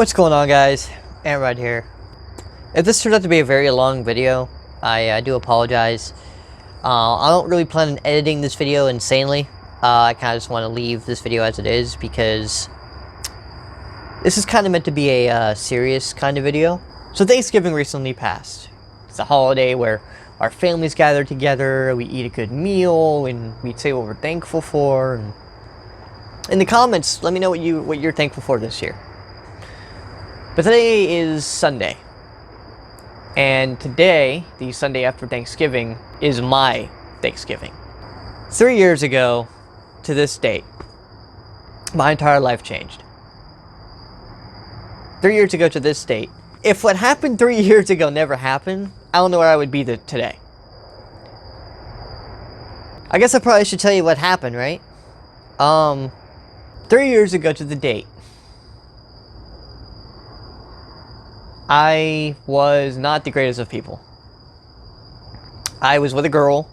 What's going on, guys? Antrod here. If this turns out to be a very long video, I do apologize. I don't really plan on editing this video insanely. I kind of just want to leave this video as it is because this is kind of meant to be a serious kind of video. So Thanksgiving recently passed. It's a holiday where our families gather together, we eat a good meal, and we say what we're thankful for. And in the comments, let me know what you're thankful for this year. But today is Sunday, and today, the Sunday after Thanksgiving, is my Thanksgiving. 3 years ago to this date, my entire life changed. 3 years ago to this date, if what happened 3 years ago never happened, I don't know where I would be today. I guess I probably should tell you what happened, right? 3 years ago to the date, I was not the greatest of people. I was with a girl,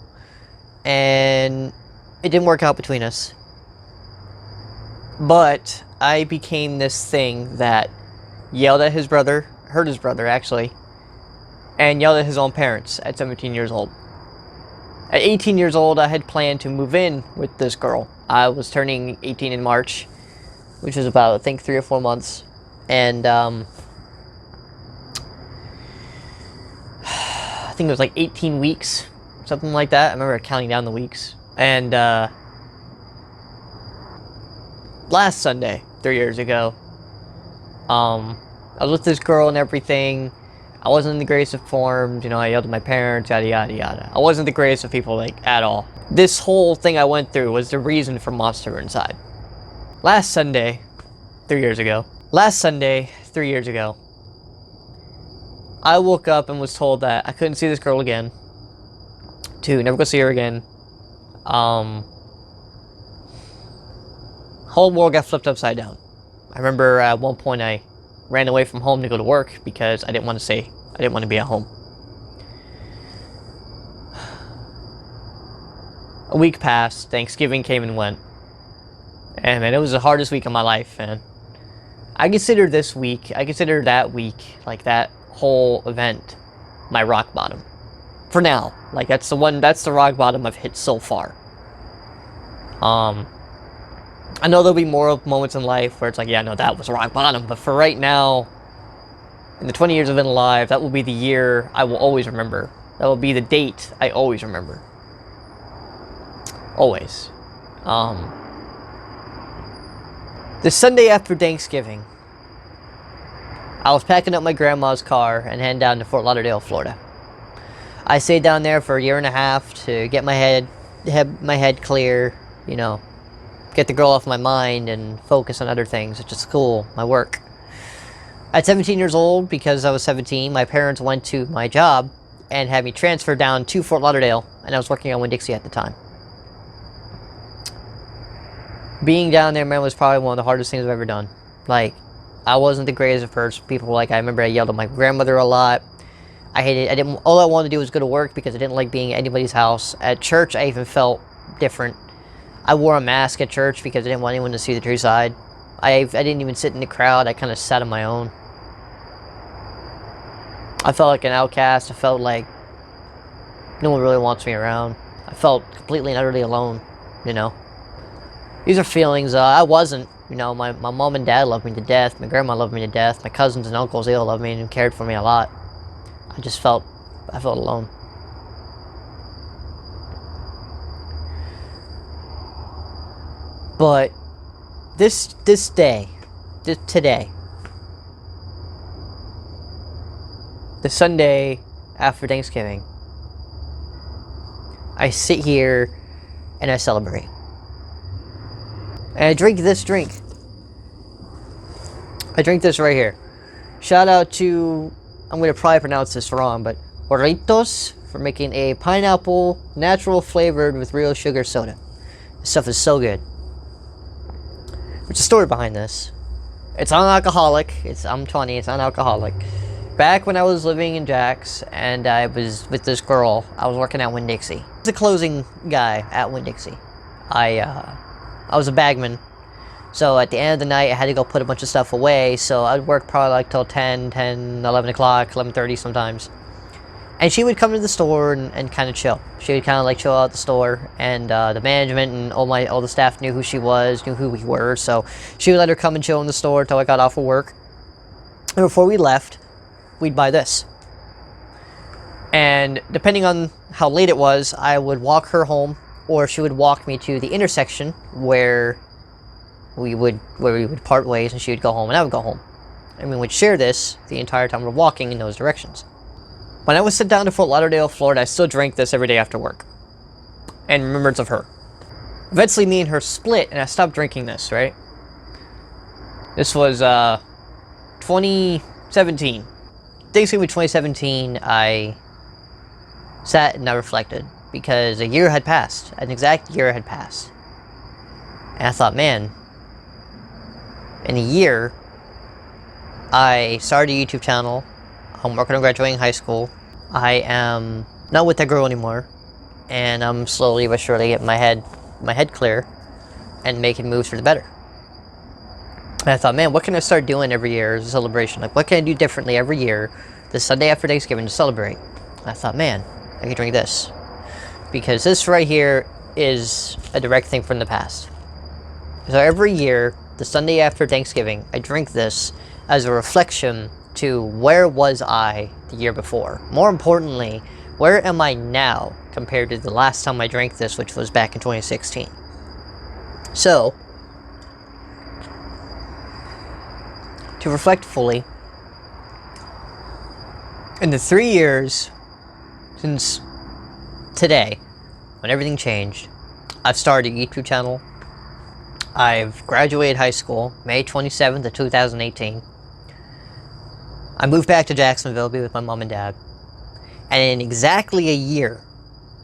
and it didn't work out between us. But I became this thing that yelled at his brother, hurt his brother actually, and yelled at his own parents at 17 years old. At 18 years old, I had planned to move in with this girl. I was turning 18 in March, which was about, I think, 3 or 4 months. And, I think it was like 18 weeks, something like that. I remember counting down the weeks. And last Sunday, 3 years ago, I was with this girl and everything. I wasn't in the greatest of forms, you know, I yelled at my parents, yada yada yada. I wasn't the greatest of people, like, at all. This whole thing I went through was the reason for Monster Inside. Last Sunday, 3 years ago, I woke up and was told that I couldn't see this girl again, to never go see her again. Whole world got flipped upside down. I remember at one point I ran away from home to go to work because I didn't want to be at home. A week passed, Thanksgiving came and went, and man, it was the hardest week of my life, man. I consider that week, like that whole event, my rock bottom. For now. Like, that's the rock bottom I've hit so far. I know there'll be more moments in life where it's like, yeah, no, that was rock bottom, but for right now, in the 20 years I've been alive, that will be the year I will always remember. That will be the date I always remember. Always. The Sunday after Thanksgiving, I was packing up my grandma's car and heading down to Fort Lauderdale, Florida. I stayed down there for a year and a half to get my head clear, you know, get the girl off my mind and focus on other things, such as school, my work. At 17 years old, because I was 17, my parents went to my job and had me transferred down to Fort Lauderdale, and I was working on Winn-Dixie at the time. Being down there, man, was probably one of the hardest things I've ever done. Like, I wasn't the greatest of people. Like, I remember I yelled at my grandmother a lot. All I wanted to do was go to work because I didn't like being at anybody's house. At church, I even felt different. I wore a mask at church because I didn't want anyone to see the true side. I didn't even sit in the crowd. I kind of sat on my own. I felt like an outcast. I felt like no one really wants me around. I felt completely and utterly alone, you know. These are feelings I wasn't. You know, my mom and dad loved me to death. My grandma loved me to death. My cousins and uncles, they all loved me and cared for me a lot. I felt alone. But today, the Sunday after Thanksgiving, I sit here and I celebrate. And I drink this drink. I drink this right here. Shout out to, I'm going to probably pronounce this wrong, but Orritos for making a pineapple, natural flavored with real sugar soda. This stuff is so good. There's a story behind this. It's non-alcoholic. I'm 20, it's non-alcoholic. Back when I was living in Jax and I was with this girl, I was working at Winn-Dixie. I was a closing guy at Winn-Dixie. I was a bagman. So at the end of the night, I had to go put a bunch of stuff away. So I'd work probably like till 11 o'clock, 11:30 sometimes. And she would come to the store and kind of chill. She would kind of like chill out at the store, and the management and all the staff knew who she was, knew who we were. So she would let her come and chill in the store until I got off of work. And before we left, we'd buy this. And depending on how late it was, I would walk her home, or she would walk me to the intersection where we would part ways, and she would go home and I would go home. And we would share this the entire time we're walking in those directions. When I was sent down to Fort Lauderdale, Florida, I still drank this every day after work. And remembrance of her. Eventually, me and her split, and I stopped drinking this, right? This was, 2017. Thanksgiving 2017, I sat and I reflected. Because a year had passed. An exact year had passed. And I thought, man, in a year, I started a YouTube channel. I'm working on graduating high school. I am not with that girl anymore, and I'm slowly but surely getting my head clear and making moves for the better. And I thought, man, what can I start doing every year as a celebration? Like, what can I do differently every year, the Sunday after Thanksgiving, to celebrate? And I thought, man, I can drink this, because this right here is a direct thing from the past. So every year, the Sunday after Thanksgiving, I drink this as a reflection to where was I the year before. More importantly, where am I now compared to the last time I drank this, which was back in 2016. So, to reflect fully, in the 3 years since today, when everything changed, I've started a YouTube channel. I've graduated high school, May 27th of 2018. I moved back to Jacksonville to be with my mom and dad. And in exactly a year,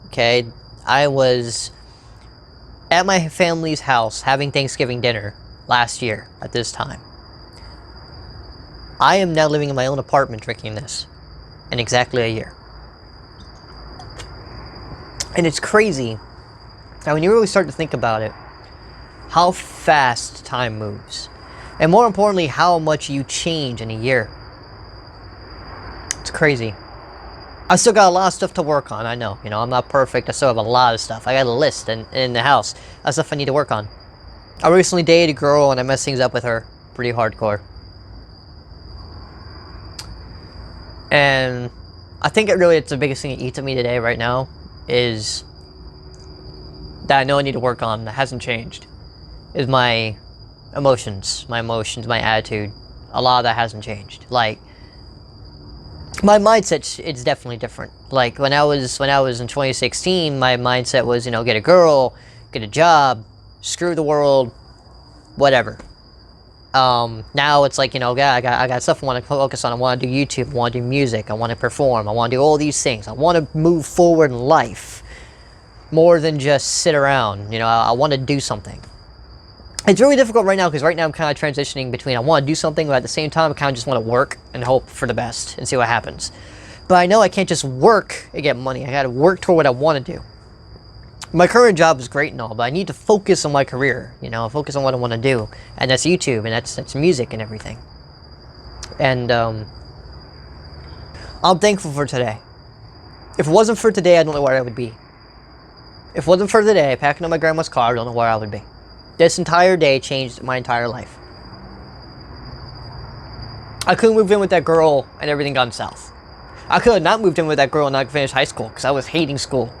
okay, I was at my family's house having Thanksgiving dinner last year at this time. I am now living in my own apartment drinking this in exactly a year. And it's crazy. Now, when you really start to think about it, how fast time moves. And more importantly, how much you change in a year. It's crazy. I still got a lot of stuff to work on, I know. You know, I'm not perfect. I still have a lot of stuff. I got a list in the house of stuff I need to work on. I recently dated a girl and I messed things up with her pretty hardcore. And I think it's the biggest thing that eats at me today right now is that I know I need to work on that hasn't changed. Is my emotions, my attitude. A lot of that hasn't changed. Like, my mindset, it's definitely different. Like, when I was in 2016, my mindset was, you know, get a girl, get a job, screw the world, whatever. Now it's like, you know, I got stuff I want to focus on. I want to do YouTube, I want to do music, I want to perform, I want to do all these things. I want to move forward in life more than just sit around. You know, I want to do something. It's really difficult right now because right now I'm kind of transitioning between I want to do something, but at the same time I kind of just want to work and hope for the best and see what happens. But I know I can't just work and get money. I got to work toward what I want to do. My current job is great and all, but I need to focus on my career. You know, focus on what I want to do, and that's YouTube, and that's music and everything. And I'm thankful for today. If it wasn't for today, I don't know where I would be. If it wasn't for today, packing up my grandma's car, I don't know where I would be. This entire day changed my entire life. I couldn't move in with that girl and everything gone south. I could have not moved in with that girl and not finished high school because I was hating school.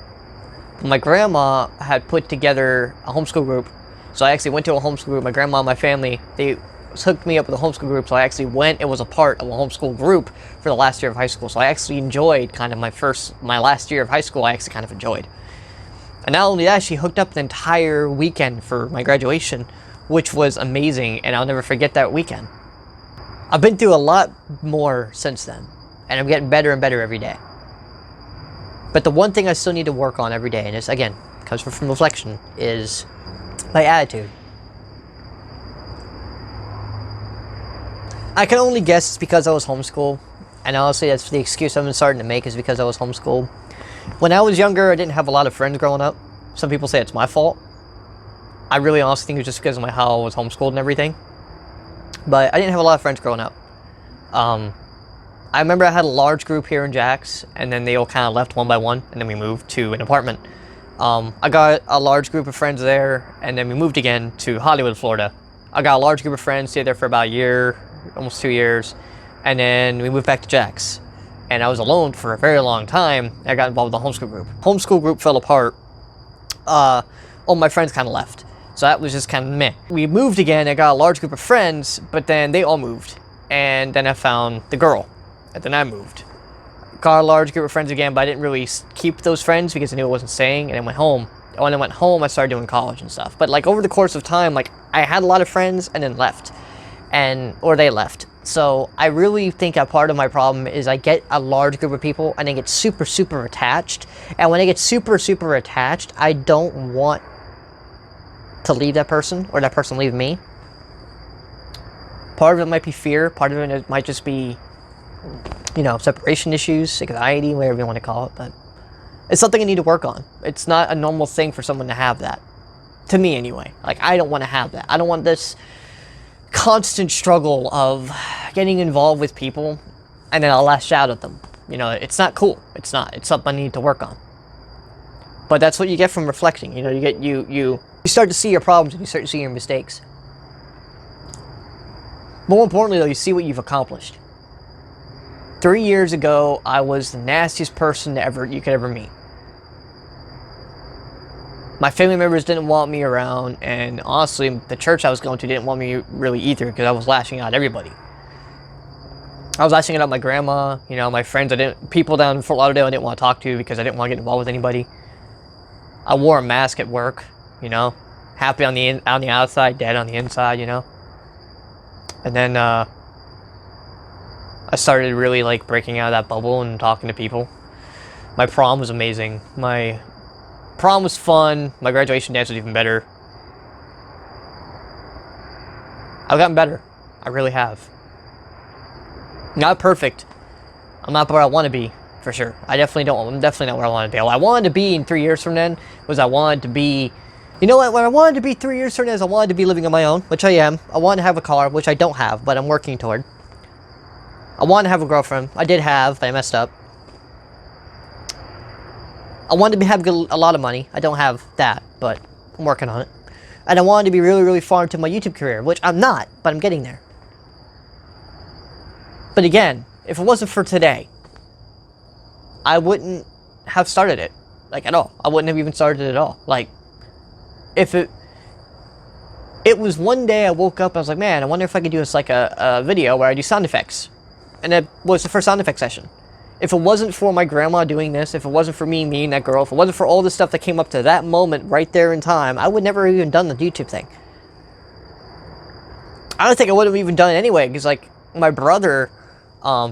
But my grandma had put together a homeschool group. So I actually went to a homeschool group. My grandma and my family, they hooked me up with a homeschool group. So I actually went and was a part of a homeschool group for the last year of high school. So I actually enjoyed kind of my last year of high school. I actually kind of enjoyed. And not only that, she hooked up the entire weekend for my graduation, which was amazing, and I'll never forget that weekend. I've been through a lot more since then, and I'm getting better and better every day. But the one thing I still need to work on every day, and this, again, comes from reflection, is my attitude. I can only guess it's because I was homeschooled, and honestly, that's the excuse I've been starting to make is because I was homeschooled. When I was younger, I didn't have a lot of friends growing up. Some people say it's my fault. I really honestly think it was just because of how I was homeschooled and everything. But I didn't have a lot of friends growing up. I remember I had a large group here in Jax, and then they all kind of left one by one, and then we moved to an apartment. I got a large group of friends there, and then we moved again to Hollywood, Florida. I got a large group of friends, stayed there for about a year, almost 2 years, and then we moved back to Jax. And I was alone for a very long time. I got involved with the homeschool group. Homeschool group fell apart. All my friends kind of left. So that was just kind of meh. We moved again, I got a large group of friends, but then they all moved. And then I found the girl, and then I moved. Got a large group of friends again, but I didn't really keep those friends because I knew I wasn't staying, and I went home. When I went home, I started doing college and stuff. But like over the course of time, like I had a lot of friends and then left. Or they left. So I really think a part of my problem is I get a large group of people and I get super, super attached. And when I get super, super attached, I don't want to leave that person or that person leave me. Part of it might be fear. Part of it might just be, you know, separation issues, anxiety, whatever you want to call it. But it's something I need to work on. It's not a normal thing for someone to have that. To me, anyway. Like, I don't want to have that. I don't want this constant struggle of getting involved with people and then I'll lash out at them. You know, it's not cool. It's not. It's something I need to work on. But that's what you get from reflecting. You know, you start to see your problems and you start to see your mistakes. More importantly, though, you see what you've accomplished. 3 years ago, I was the nastiest person you could ever meet. My family members didn't want me around, and honestly, the church I was going to didn't want me really either because I was lashing out at everybody. I was lashing out at my grandma, you know, my friends. People down in Fort Lauderdale I didn't want to talk to because I didn't want to get involved with anybody. I wore a mask at work, you know, happy on the outside, dead on the inside, you know. And then I started really like breaking out of that bubble and talking to people. My prom was amazing. My prom was fun. My graduation dance was even better. I've gotten better. I really have. Not perfect. I'm not where I want to be, for sure. I'm definitely not where I want to be. What I wanted to be in 3 years from then was I wanted to be... You know what? When I wanted to be 3 years from then is I wanted to be living on my own, which I am. I wanted to have a car, which I don't have, but I'm working toward. I wanted to have a girlfriend. I did have, but I messed up. I wanted to have a lot of money. I don't have that, but I'm working on it. And I wanted to be really, really far into my YouTube career, which I'm not, but I'm getting there. But again, if it wasn't for today, I wouldn't have started it, like, at all. I wouldn't have even started it at all. Like, if it was one day I woke up, I was like, man, I wonder if I could do this, like, a video where I do sound effects. And it was the first sound effect session. If it wasn't for my grandma doing this, if it wasn't for me meeting that girl, if it wasn't for all the stuff that came up to that moment right there in time, I would never have even done the YouTube thing. I don't think I would have even done it anyway, because, like, my brother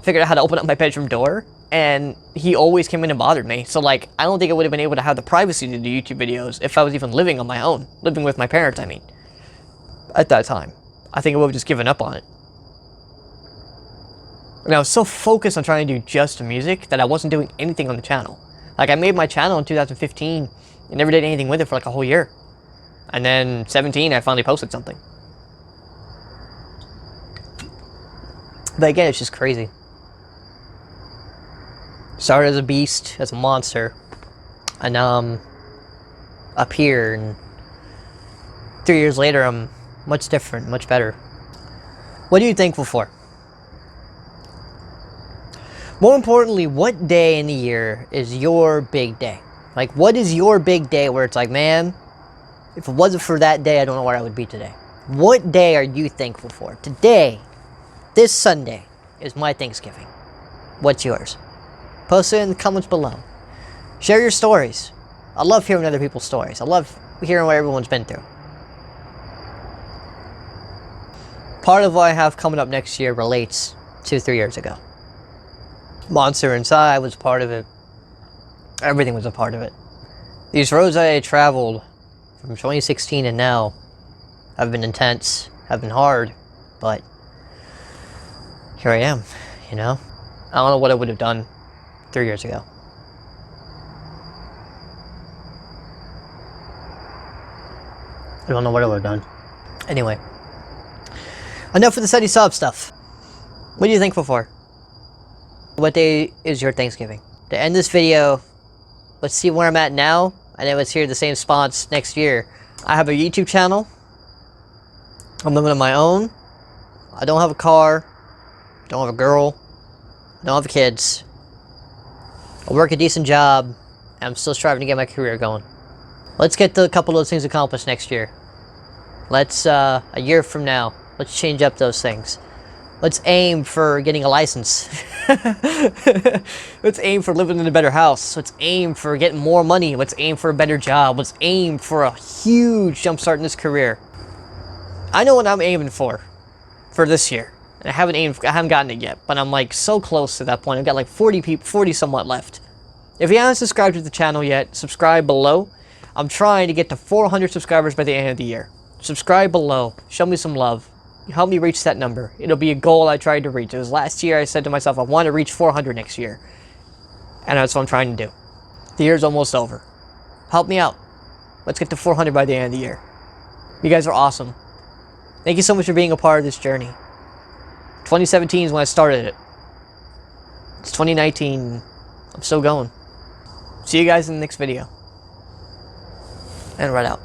figured out how to open up my bedroom door, and he always came in and bothered me. So, like, I don't think I would have been able to have the privacy to do YouTube videos if I was even living on my own. Living with my parents, I mean. At that time. I think I would have just given up on it. And I was so focused on trying to do just music that I wasn't doing anything on the channel. Like, I made my channel in 2015 and never did anything with it for like a whole year. And then 17, I finally posted something. But again, it's just crazy. Started as a beast, as a monster. And now I'm up here, and 3 years later, I'm much different, much better. What are you thankful for? More importantly, what day in the year is your big day? Like, what is your big day where it's like, man, if it wasn't for that day, I don't know where I would be today. What day are you thankful for? Today, this Sunday, is my Thanksgiving. What's yours? Post it in the comments below. Share your stories. I love hearing other people's stories. I love hearing what everyone's been through. Part of what I have coming up next year relates to 3 years ago. Monster Inside was part of it. Everything was a part of it. These roads I traveled from 2016 and now have been intense, have been hard, but here I am, you know? I don't know what I would have done 3 years ago. I don't know what I would have done. Anyway. Enough of the steady sub stuff. What are you thankful for? What day is your Thanksgiving? To end this video, let's see where I'm at now, and then let's hear the same spots next year. I have a YouTube channel. I'm living on my own. I don't have a car. I don't have a girl. I don't have kids. I work a decent job, and I'm still striving to get my career going. Let's get a couple of those things accomplished next year. Let's, a year from now, let's change up those things. Let's aim for getting a license. Let's aim for living in a better house. Let's aim for getting more money. Let's aim for a better job. Let's aim for a huge jumpstart in this career. I know what I'm aiming for this year. And I haven't gotten it yet, but I'm like so close to that point. I've got like 40 somewhat left. If you haven't subscribed to the channel yet, subscribe below. I'm trying to get to 400 subscribers by the end of the year. Subscribe below. Show me some love. Help me reach that number. It'll be a goal I tried to reach. It was last year I said to myself, I want to reach 400 next year. And that's what I'm trying to do. The year's almost over. Help me out. Let's get to 400 by the end of the year. You guys are awesome. Thank you so much for being a part of this journey. 2017 is when I started it. It's 2019. I'm still going. See you guys in the next video. And right out.